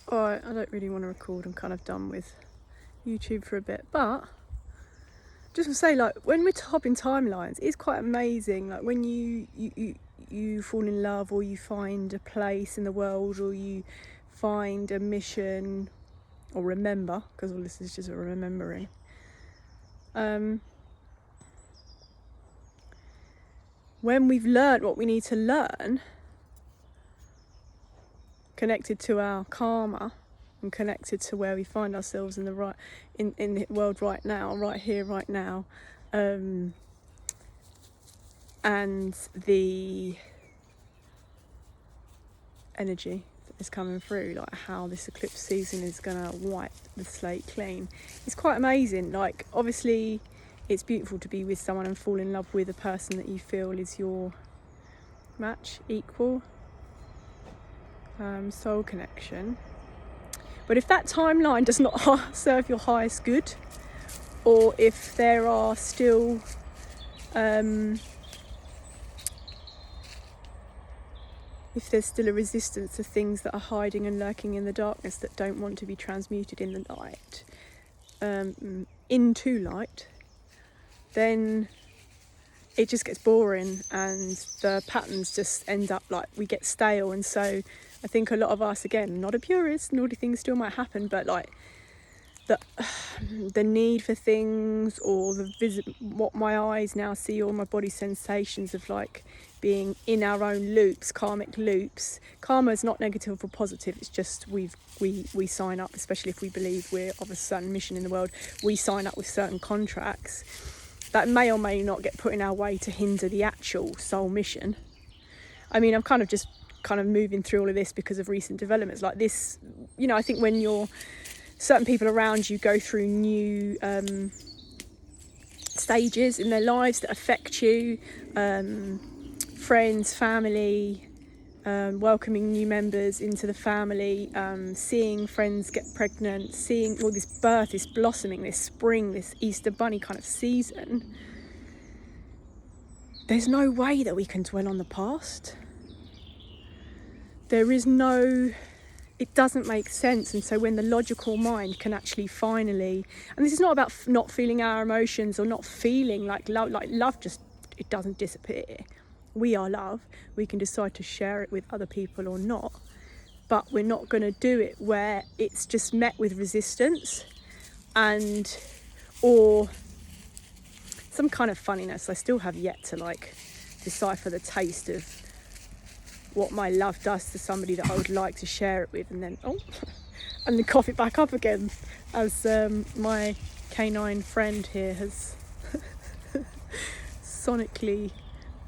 Alright, I don't really want to record. I'm kind of done with YouTube for a bit, but just to say, like, when we're hopping timelines, it's quite amazing. Like when you fall in love, or you find a place in the world, or you find a mission, or remember, because all this is just a remembering. When we've learned what we need to learn, connected to our karma and connected to where we find ourselves in the in the world right now, right here, right now, and the energy that is coming through, like how this eclipse season is gonna wipe the slate clean. It's quite amazing. Like, obviously it's beautiful to be with someone and fall in love with a person that you feel is your match, equal, soul connection. But if that timeline does not serve your highest good, or if there are still if there's still a resistance to things that are hiding and lurking in the darkness that don't want to be transmuted in the light, into light, then it just gets boring and the patterns just end up like we get stale. And so I think a lot of us, again, not a purist, naughty things still might happen, but like the need for things, or what my eyes now see, or my body sensations of like being in our own loops, karmic loops. Karma is not negative or positive, it's just we sign up, especially if we believe we're of a certain mission in the world, we sign up with certain contracts that may or may not get put in our way to hinder the actual soul mission. I mean, I'm kind of moving through all of this because of recent developments like this. You know, I think when you're certain people around you go through new stages in their lives that affect you, friends, family, welcoming new members into the family, seeing friends get pregnant, seeing all this birth, this blossoming, this spring, this Easter bunny kind of season. There's no way that we can dwell on the past. There is no, it doesn't make sense. And so when the logical mind can actually finally, and this is not about not feeling our emotions or not feeling like love just, it doesn't disappear. We are love. We can decide to share it with other people or not, but we're not going to do it where it's just met with resistance and or some kind of funniness. I still have yet to like decipher the taste of what my love does to somebody that I would like to share it with, and then and then cough it back up again, as my canine friend here has sonically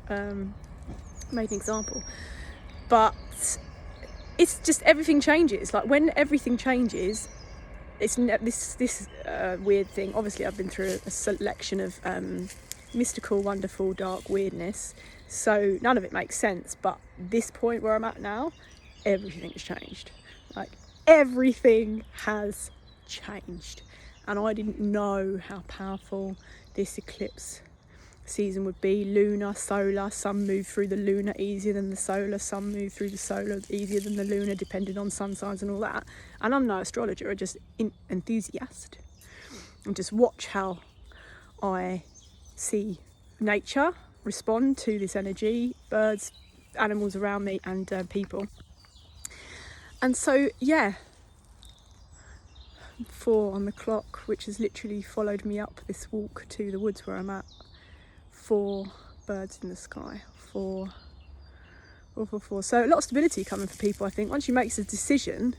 made an example. But it's just, everything changes. Like when everything changes, it's this weird thing. Obviously I've been through a selection of mystical, wonderful, dark weirdness, so none of it makes sense. But this point where I'm at now, everything has changed. Like everything has changed, and I didn't know how powerful this eclipse season would be. Lunar, solar, some move through the lunar easier than the solar, some move through the solar easier than the lunar, depending on sun signs and all that. And I'm no astrologer, I'm just enthusiast, and just watch how I see nature respond to this energy, birds, animals around me, and people. And so yeah, 4 on the clock, which has literally followed me up this walk to the woods where I'm at. 4 birds in the sky, 4. So a lot of stability coming for people, I think. Once you make a decision,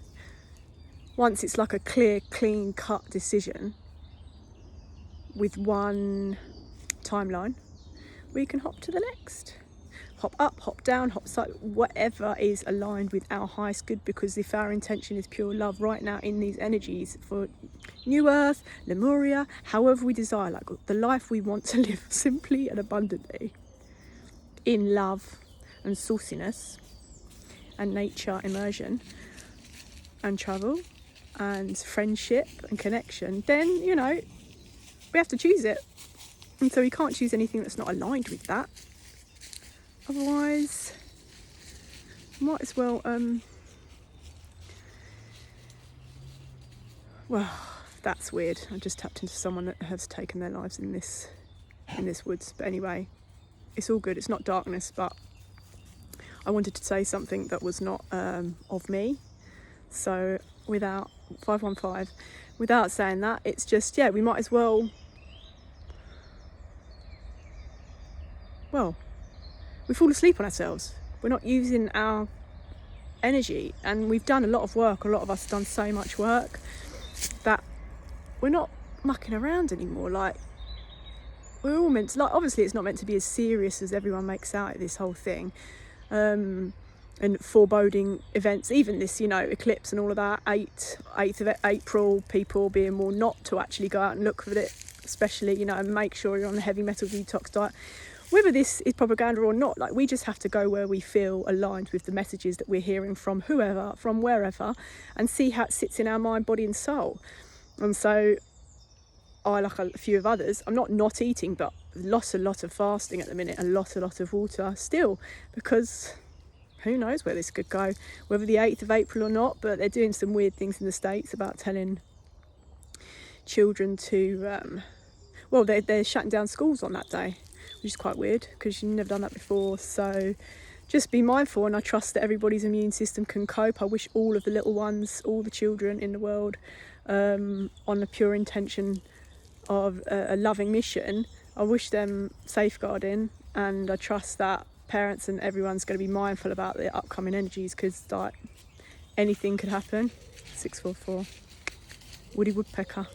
once it's like a clear, clean cut decision with one timeline, we can hop to the next. Hop up, hop down, hop side, whatever is aligned with our highest good, because if our intention is pure love right now in these energies for New Earth, Lemuria, however we desire, like the life we want to live simply and abundantly in love and sauciness and nature immersion and travel and friendship and connection, then, you know, we have to choose it. And so we can't choose anything that's not aligned with that. Otherwise, might as well well, that's weird. I just tapped into someone that has taken their lives in this woods. But anyway, it's all good. It's not darkness, but I wanted to say something that was not of me. So without 515, without saying that, it's just, yeah, we might as well, well, we fall asleep on ourselves. We're not using our energy, and we've done a lot of work. A lot of us have done so much work that we're not mucking around anymore. Like, we're all meant to, like, obviously it's not meant to be as serious as everyone makes out of this whole thing, and foreboding events, even this, you know, eclipse and all of that, 8th of April, people being warned not to actually go out and look for it, especially, you know, and make sure you're on a heavy metal detox diet. Whether this is propaganda or not, like, we just have to go where we feel aligned with the messages that we're hearing from whoever, from wherever, and see how it sits in our mind, body and soul. And so I, like a few of others, I'm not eating, but a lot of fasting at the minute, a lot of water still, because who knows where this could go, whether the 8th of April or not. But they're doing some weird things in the States about telling children to, well, they're shutting down schools on that day, which is quite weird because you've never done that before. So just be mindful, and I trust that everybody's immune system can cope. I wish all of the little ones, all the children in the world, on the pure intention of a loving mission, I wish them safeguarding, and I trust that parents and everyone's going to be mindful about the upcoming energies, because like anything could happen. 644 Woody Woodpecker.